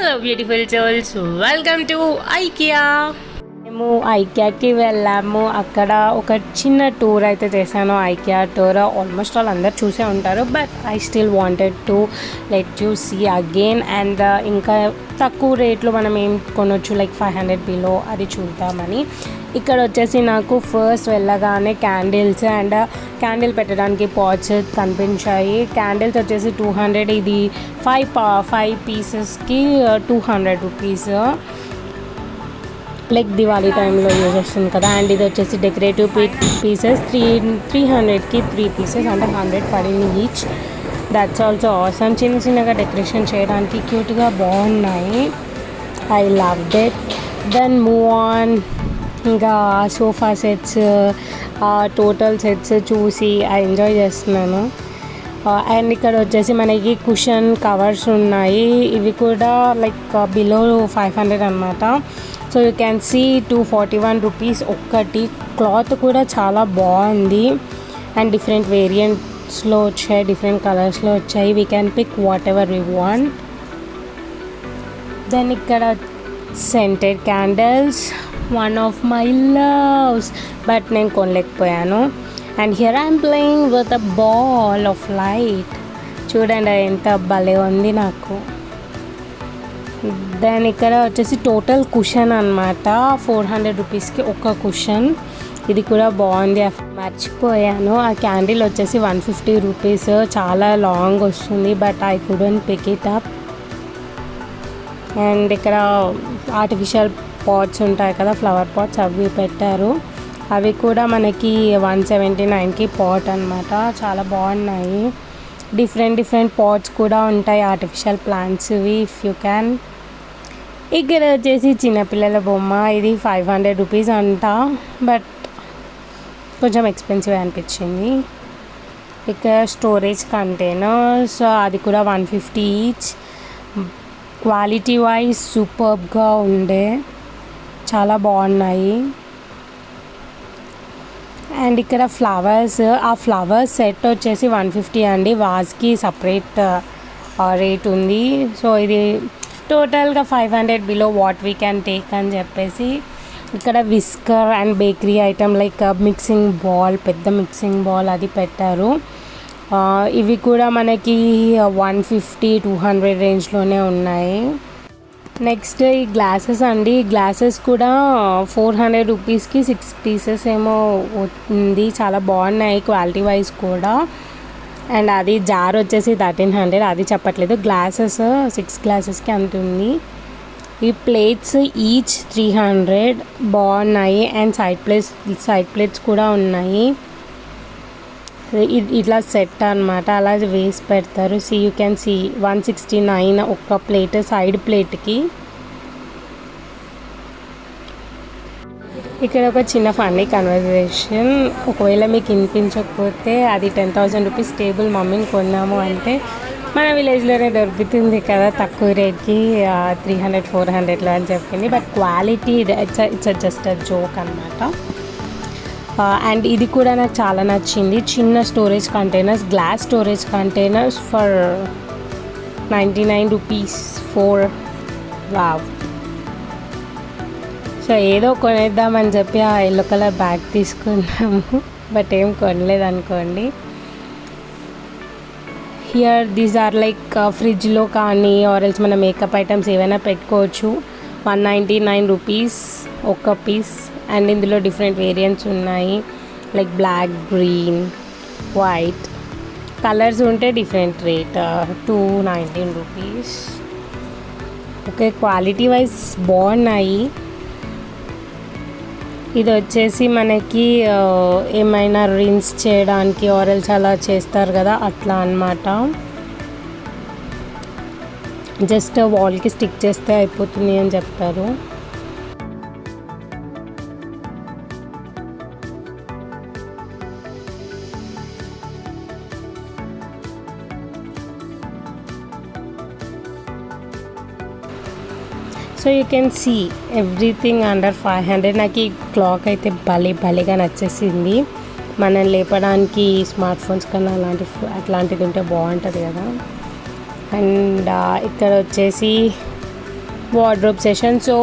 Hello beautiful souls, welcome to IKEA. మేము ఐకియాకి వెళ్ళాము. అక్కడ ఒక చిన్న టూర్ అయితే చేశాను. ఐకియా టూర్ ఆల్మోస్ట్ ఆల్ అందరు చూసే ఉంటారు, but I still wanted to let you see again. And ఇంకా తక్కువ రేట్లో మనం ఏం కొనొచ్చు, లైక్ 500 బిలో, అది చూద్దామని. ఇక్కడ వచ్చేసి నాకు ఫస్ట్ వెళ్ళగానే క్యాండిల్స్ అండ్ క్యాండిల్ పెట్టడానికి పాట్స్ కనిపించాయి. క్యాండిల్స్ వచ్చేసి 200, ఇది 5 పీసెస్కి 200 రూపీస్. లైక్ దివాళీ టైంలో యూజ్ వస్తుంది కదా. అండ్ ఇది వచ్చేసి డెకరేటివ్ పీసెస్ 300కి 3 పీసెస్, అంటే 100 పడింది ఈచ్. That's also awesome. చిన్న చిన్నగా డెకరేషన్ చేయడానికి క్యూట్గా బాగున్నాయి. I loved it. Then move on. ఇంకా సోఫా సెట్స్, టోటల్ సెట్స్ చూసి ఎంజాయ్ చేస్తున్నాను. అండ్ ఇక్కడ వచ్చేసి మనకి కుషన్ కవర్స్ ఉన్నాయి. ఇవి కూడా లైక్ బిలో 500 అనమాట. So you can see 241 rupees ఒక్కటి. క్లాత్ కూడా చాలా బాగుంది అండ్ డిఫరెంట్ వేరియంట్స్లో వచ్చాయి, డిఫరెంట్ కలర్స్లో వచ్చాయి. We can pick whatever we want. Then ఇక్కడ scented candles, one of my loves, but నేను కొనలేకపోయాను. And here I'm playing with a ball of light. చూడండి ఎంత భలే ఉంది నాకు. దెన్ ఇక్కడ వచ్చేసి టోటల్ కుషన్ అనమాట, 400 రూపీస్కి ఒక కుషన్. ఇది కూడా బాగుంది. మర్చిపోయాను, ఆ క్యాండిల్ వచ్చేసి 150 రూపీస్. చాలా లాంగ్ వస్తుంది, but I couldn't pick it up. And ఇక్కడ ఆర్టిఫిషియల్ పాట్స్ ఉంటాయి కదా, ఫ్లవర్ పాట్స్, అవి పెట్టారు. అవి కూడా మనకి 179కి పాట్ అనమాట. చాలా బాగున్నాయి. డిఫరెంట్ పాట్స్ కూడా ఉంటాయి, ఆర్టిఫిషియల్ ప్లాంట్స్వి, ఇఫ్ యూ క్యాన్. ఇక్కడ వచ్చేసి చిన్నపిల్లల బొమ్మ. ఇది 500 రూపీస్ అంట, బట్ కొంచెం ఎక్స్పెన్సివ్ అనిపించింది. ఇక్కడ స్టోరేజ్ కంటైనర్స్, అది కూడా 150 ఈచ్. క్వాలిటీ వైజ్ సూపర్బ్గా ఉండే, చాలా బాగున్నాయి. అండ్ ఇక్కడ ఫ్లవర్స్, ఆ ఫ్లవర్స్ సెట్ వచ్చేసి 150 అండి. వాజ్కి సపరేట్ రేట్ ఉంది. సో ఇది టోటల్గా 500 below what we can take అని చెప్పేసి. ఇక్కడ whisker and bakery item like mixing ball, పెద్ద మిక్సింగ్ బాల్, అది పెట్టారు. ఇవి కూడా మనకి 150-200 రేంజ్లోనే ఉన్నాయి. నెక్స్ట్ ఈ గ్లాసెస్ అండి. గ్లాసెస్ కూడా 400 రూపీస్కి 6 పీసెస్ ఏమో ఉంది. చాలా బాగున్నాయి క్వాలిటీ వైజ్ కూడా. అండ్ అది జార్ వచ్చేసి 1300, అది చెప్పట్లేదు. గ్లాసెస్ 6 గ్లాసెస్కి అంత ఉంది. ఈ ప్లేట్స్ ఈచ్ 300, బాగున్నాయి. అండ్ సైడ్ ప్లేట్స్ కూడా ఉన్నాయి. ఇట్లా సెట్ అనమాట, అలా వేసి పెడతారు. యూ క్యాన్ సీ 169 ఒక్క ప్లేట్, సైడ్ ప్లేట్కి. ఇక్కడ ఒక చిన్న ఫన్నీ కన్వర్జేషన్. ఒకవేళ మీకు వినిపించకపోతే, అది 10,000 రూపీస్ టేబుల్ మమ్మీని కొన్నాము అంటే, మన విలేజ్లోనే దొరుకుతుంది కదా తక్కువ రేట్కి, 300-400లో అని చెప్పింది. But quality it's just a joke అనమాట. అండ్ ఇది కూడా నాకు చాలా నచ్చింది. చిన్న storage containers, glass storage containers for 99 rupees 4. Wow. So ఏదో కొనేద్దామని చెప్పి ఆ ఎల్లో కలర్ బ్యాగ్ తీసుకున్నాము, బట్ ఏం కొనలేదు అనుకోండి. హియర్ దీస్ ఆర్ లైక్ ఫ్రిడ్జ్లో కానీ ఆరెల్స్ మన మేకప్ ఐటమ్స్ ఏవైనా పెట్టుకోవచ్చు. 199 రూపీస్ ఒక పీస్. అండ్ ఇందులో డిఫరెంట్ వేరియంట్స్ ఉన్నాయి, like black, green, white. Colours ఉంటే different rate, 219 rupees. Okay, quality wise బాగున్నాయి. ఇది వచ్చేసి మనకి ఏమైనా రిన్స్ చేయడానికి ఆరెల్స్ అలా చేస్తారు కదా, అట్లా అన్నమాట. జస్ట్ వాల్కి స్టిక్ చేస్తే అయిపోతుంది అని చెప్పారు. So you can see everything under 500. నాకు ఈ క్లాక్ అయితే భలేగా నచ్చేసింది. మనం లేపడానికి స్మార్ట్ ఫోన్స్ కన్నా అట్లాంటిది ఉంటే బాగుంటుంది కదా. అండ్ ఇక్కడ వచ్చేసి వార్డ్రోబ్ సెషన్. సో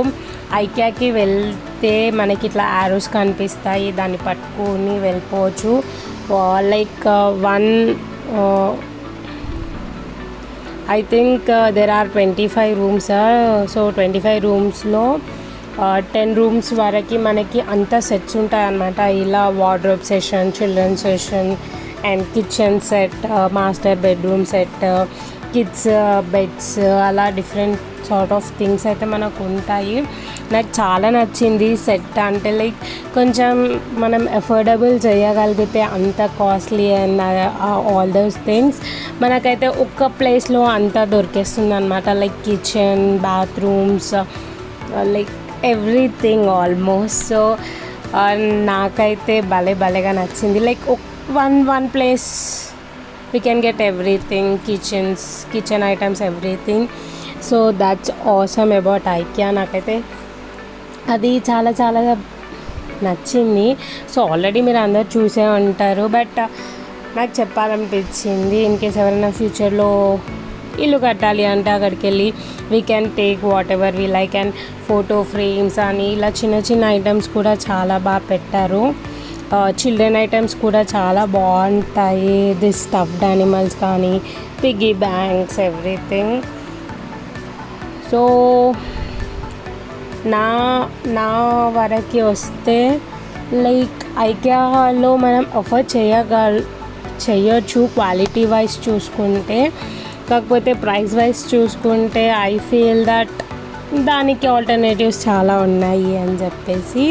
ఐకియాకి వెళ్తే మనకి ఇట్లా యారోస్ కనిపిస్తాయి, దాన్ని పట్టుకొని వెళ్ళిపోవచ్చు. Like I think there are 25 rooms. So 25 రూమ్స్లో 10 rooms వరకు మనకి అంతా సెట్స్ ఉంటాయి అన్నమాట. ఇలా wardrobe session, children session and kitchen set, master bedroom set, kids beds, అలా డిఫరెంట్ సార్ట్ ఆఫ్ థింగ్స్ అయితే మనకు ఉంటాయి. నాకు చాలా నచ్చింది సెట్. అంటే లైక్ కొంచెం మనం అఫోర్డబుల్ చేయగలిగితే, అంత costly and all those things మనకైతే ఒక్క ప్లేస్లో అంతా దొరికేస్తుంది అనమాట. Like kitchen, bathrooms, like everything almost. So నాకైతే భలేగా నచ్చింది. Like one place we can get everything, kitchen items, everything. So that's awesome about IKEA. నాకైతే అది చాలా నచ్చింది. సో ఆల్రెడీ మీరు అందరు చూసే ఉంటారు, బట్ నాకు చెప్పాలనిపించింది. ఇన్ కేస్ ఎవరైనా ఫ్యూచర్లో ఇల్లు కట్టాలి అంటే అక్కడికి వెళ్ళి we can take what ever we like. And photo frames అని ఇలా చిన్న ఐటమ్స్ కూడా చాలా బాగా పెట్టారు. చిల్డ్రన్ ఐటమ్స్ కూడా చాలా బాగుంటాయి. దిస్ స్టఫ్డ్ యానిమల్స్ కానీ, పిగ్గీ బ్యాంక్స్, ఎవ్రీథింగ్. సో నా వరకు వస్తే లైక్ ఐకియాలో మనం ఆఫర్ చేయొచ్చు క్వాలిటీ వైజ్ చూసుకుంటే. కాకపోతే ప్రైస్ వైజ్ చూసుకుంటే ఐ ఫీల్ దట్ దానికి ఆల్టర్నేటివ్స్ చాలా ఉన్నాయి అని చెప్పేసి.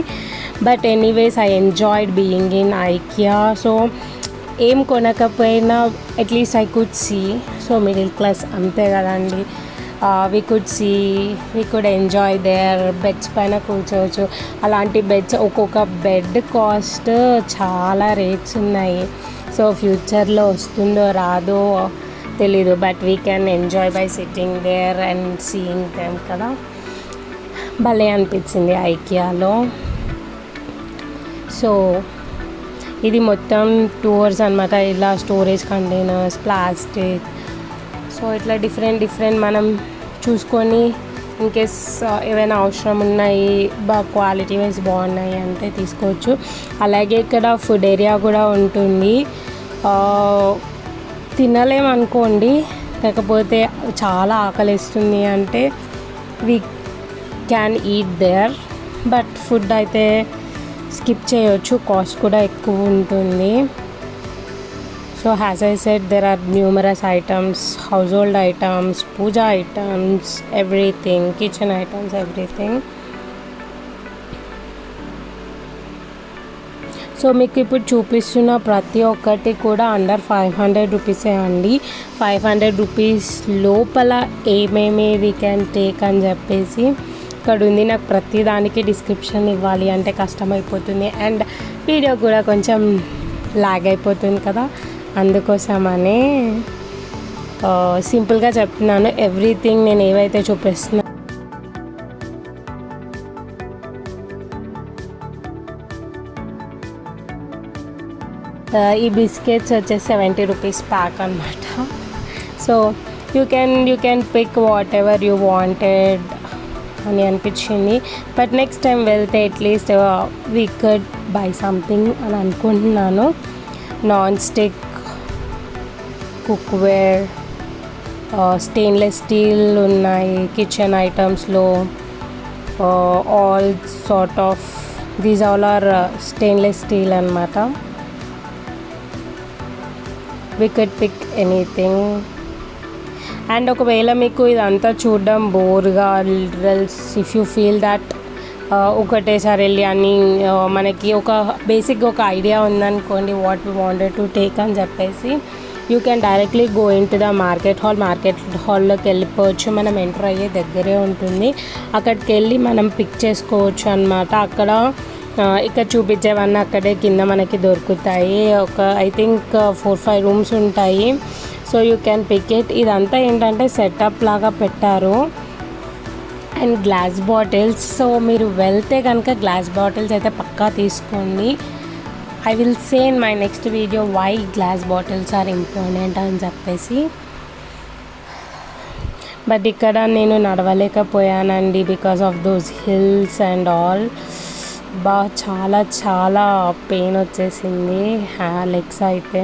But anyways I enjoyed being in IKEA. So ఏం కొనకపోయినా at least I could see. So middle class అంతే కదండి. We could enjoy there. Beds పైన కూర్చోవచ్చు. అలాంటి బెడ్స్ ఒక్కొక్క బెడ్ కాస్ట్ చాలా రేట్స్ ఉన్నాయి. సో ఫ్యూచర్లో వస్తుందో రాదో తెలీదు, but we can enjoy by sitting there and seeing them కదా. భలే అనిపించింది ఐకియాలో. సో ఇది మొత్తం టూర్స్ అనమాట. ఇలా స్టోరేజ్ కంటైనర్స్, ప్లాస్టిక్, సో ఇట్లా డిఫరెంట్ మనం చూసుకొని ఇన్కేస్ ఏవైనా అవసరం ఉన్నాయి, బాగా క్వాలిటీ వైజ్ బాగున్నాయి అంటే తీసుకోవచ్చు. అలాగే ఇక్కడ ఫుడ్ ఏరియా కూడా ఉంటుంది. తినలేమనుకోండి, కాకపోతే చాలా ఆకలిస్తుంది అంటే we can eat there. But food అయితే స్కిప్ చేయొచ్చు, కాస్ట్ కూడా ఎక్కువ ఉంటుంది. So as I said, there are numerous items, household items, puja items, everything, kitchen items, everything. So మీకు ఇప్పుడు చూపిస్తున్న ప్రతి ఒక్కటి కూడా అండర్ 500 రూపీసే అండి. 500 రూపీస్ లోపల ఏమేమి వీ క్యాన్ టేక్ అని చెప్పేసి ఇక్కడ ఉంది. నాకు ప్రతి దానికి డిస్క్రిప్షన్ ఇవ్వాలి అంటే కష్టమైపోతుంది అండ్ వీడియో కూడా కొంచెం లాగ్ అయిపోతుంది కదా, అందుకోసమనే సింపుల్గా చెప్తున్నాను. ఎవ్రీథింగ్ నేను ఏవైతే చూపిస్తున్నా ఈ బిస్కెట్స్ వచ్చేసి 70 రూపీస్ ప్యాక్ అనమాట. So you can pick whatever you wanted అని అనిపించింది. బట్ నెక్స్ట్ టైం వెళ్తే at least we could buy something అని అనుకుంటున్నాను. Non stick cookware, stainless steel ఉన్నాయి కిచెన్ ఐటమ్స్లో. All sort of these all are stainless steel అనమాట. We could pick anything. And ఒకవేళ మీకు ఇదంతా చూడడం బోర్గా, literally if you feel that ఒకటేసారి వెళ్ళి అని మనకి ఒక బేసిక్గా ఒక ఐడియా ఉందనుకోండి what we wanted to take అని చెప్పేసి, you can directly go in to the market హాల్లోకి వెళ్ళిపోవచ్చు. మనం ఎంటర్ అయ్యే దగ్గరే ఉంటుంది. అక్కడికి వెళ్ళి మనం పిక్ చేసుకోవచ్చు అనమాట. అక్కడ ఇక్కడ చూపించేవన్నీ అక్కడే కింద మనకి దొరుకుతాయి. ఒక ఐ థింక్ 4-5 రూమ్స్ ఉంటాయి. So you can pick it. ఇదంతా ఏంటంటే సెటప్ లాగా పెట్టారు. అండ్ గ్లాస్ బాటిల్స్, సో మీరు వెళ్తే కనుక గ్లాస్ బాటిల్స్ అయితే పక్కా తీసుకోండి. I will say in my next video why glass bottles are important అని చెప్పేసి. బట్ ఇక్కడ నేను నడవలేకపోయానండి because of those hills and all. చాలా చాలా పెయిన్ వచ్చేసింది లెగ్స్ అయితే.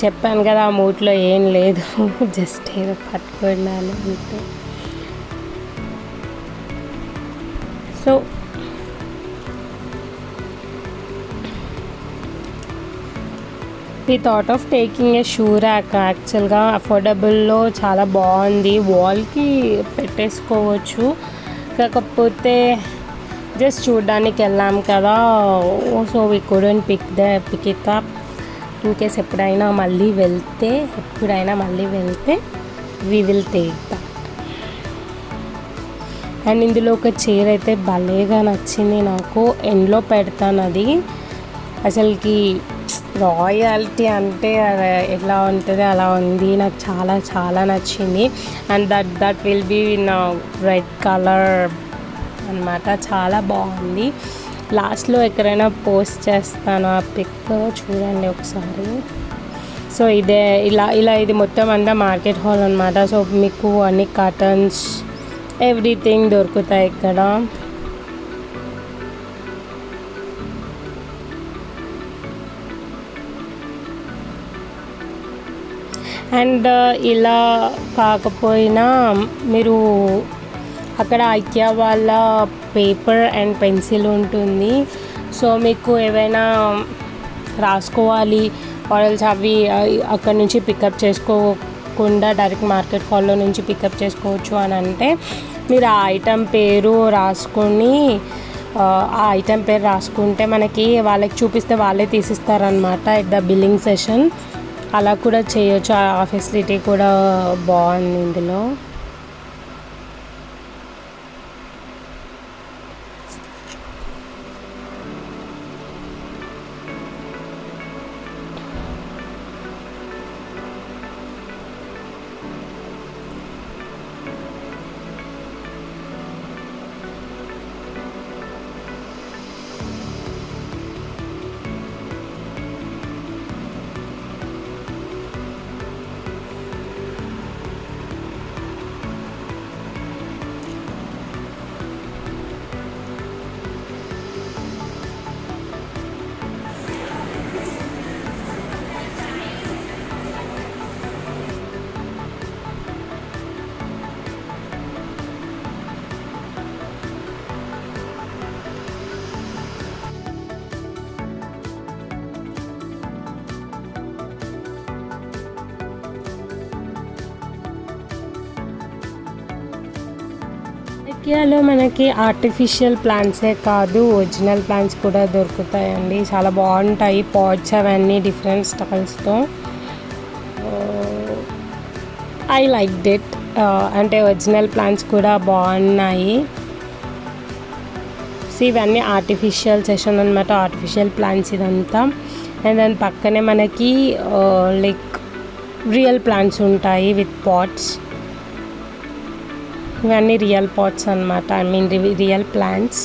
చెప్పాను కదా ఆ మూట్లో ఏం లేదు, జస్ట్ ఏదో పట్టుకున్నాను అంతే. So we thought of taking a shoe rack. యాక్చువల్గా అఫోర్డబుల్లో చాలా బాగుంది, వాల్కి పెట్టేసుకోవచ్చు. కాకపోతే జస్ట్ చూడ్డానికి వెళ్ళాం కదా, so we couldn't pick it up. In case ఎప్పుడైనా మళ్ళీ వెళ్తే we will take that. And ఇందులో ఒక చైర్ అయితే భలేగా నచ్చింది నాకు, ఎండ్లో పెడతాను అది. అసలుకి రాయల్టీ అంటే ఎలా ఉంటుంది అలా ఉంది, నాకు చాలా చాలా నచ్చింది. And that will be in red colour అన్నమాట, చాలా బాగుంది. లాస్ట్లో ఎక్కడైనా పోస్ట్ చేస్తాను ఆ పిక్, చూడండి ఒకసారి. సో ఇలా ఇది మొత్తం అంతా మార్కెట్ హాల్ అన్నమాట. సో మీకు అన్ని కర్టన్స్ ఎవ్రీథింగ్ దొరుకుతాయి ఇక్కడ. అండ్ ఇలా కాకపోయినా మీరు అక్కడ ఐకియా వాళ్ళ పేపర్ అండ్ పెన్సిల్ ఉంటుంది. సో మీకు ఏవైనా రాసుకోవాలి ఆర్ఎల్స్ అవి అక్కడ నుంచి పికప్ చేసుకోకుండా డైరెక్ట్ మార్కెట్ హాల్లో నుంచి పికప్ చేసుకోవచ్చు అని అంటే మీరు ఆ ఐటెం పేరు రాసుకొని ఆ ఐటెం పేరు రాసుకుంటే మనకి వాళ్ళకి చూపిస్తే వాళ్ళే తీసిస్తారనమాట ఎట్ ద బిల్లింగ్ సెషన్. అలా కూడా చేయొచ్చు, ఆ ఫెసిలిటీ కూడా బాగుంది ఇందులో. ఐకియాలో మనకి ఆర్టిఫిషియల్ ప్లాంట్సే కాదు ఒరిజినల్ ప్లాంట్స్ కూడా దొరుకుతాయండి, చాలా బాగుంటాయి. పాట్స్ అవన్నీ డిఫరెంట్ స్టైల్స్తో. ఐ లైక్ డిట్, అంటే ఒరిజినల్ ప్లాంట్స్ కూడా బాగున్నాయి. సో ఇవన్నీ ఆర్టిఫిషియల్ సెషన్ అనమాట, ఆర్టిఫిషియల్ ప్లాంట్స్ ఇదంతా. అండ్ దాని పక్కనే మనకి లైక్ రియల్ ప్లాంట్స్ ఉంటాయి విత్ పాట్స్. ఇవన్నీ రియల్ పాట్స్ అనమాట, ఐ మీన్ రియల్ ప్లాంట్స్.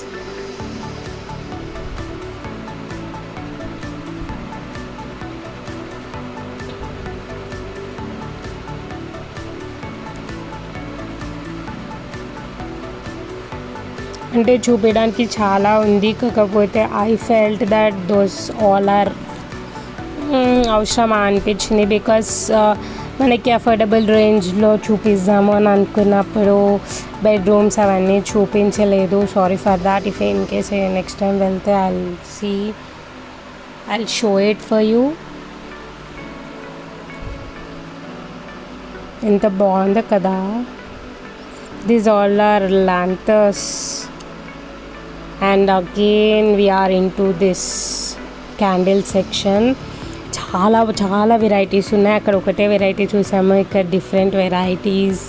అంటే చూపించడానికి చాలా ఉంది, కాకపోతే I felt that those all are అవసరమా అనిపించింది. బికాస్ మనకి అఫోర్డబుల్ రేంజ్లో చూపిద్దాము అని అనుకున్నప్పుడు బెడ్రూమ్స్ అవన్నీ చూపించలేదు. Sorry for that. If in case next time వెళ్తే I show it for you. ఎంత బాగుందో కదా. These all are lanterns and again we're into this candle section. చాలా చాలా వెరైటీస్ ఉన్నాయి. అక్కడ ఒకటే వెరైటీ చూసాము, ఇక్కడ different varieties.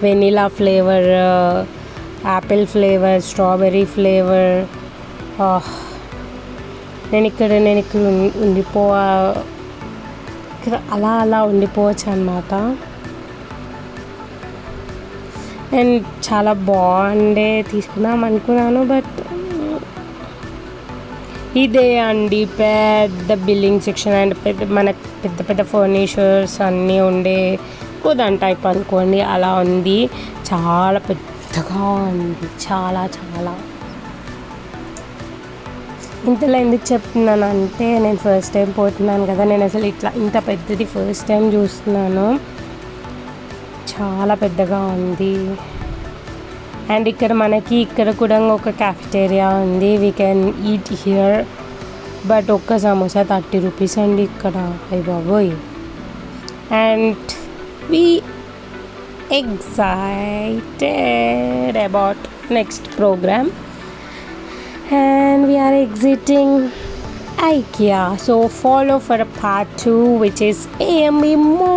Vanilla flavour, apple flavour, strawberry flavour. నేను ఇక్కడ అలా ఉండిపోవచ్చు అన్నమాట. అండ్ చాలా బాగుండే తీసుకుందాం అనుకున్నాను, బట్ ఇదే అండి పెద్ద బిల్లింగ్ సెక్షన్. అండ్ పెద్ద ఫర్నిచర్స్ అన్నీ ఉండే కుదన్ టైప్ అనుకోండి, అలా ఉంది. చాలా పెద్దగా ఉంది, చాలా చాలా. ఇంతలో ఎందుకు చెప్తున్నానంటే నేను ఫస్ట్ టైం పోతున్నాను కదా, నేను అసలు ఇట్లా ఇంత పెద్దది ఫస్ట్ టైం చూస్తున్నాను. చాలా పెద్దగా ఉంది. అండ్ ఇక్కడ కూడా ఒక క్యాఫెటేరియా ఉంది, we can eat here. But ఒక్క సమోసా 30 రూపీస్ అండి ఇక్కడ, అయ్య బాబోయ్. And we excited about next programme. And we are exiting IKEA. So follow for a part 2, which is AMB Mall.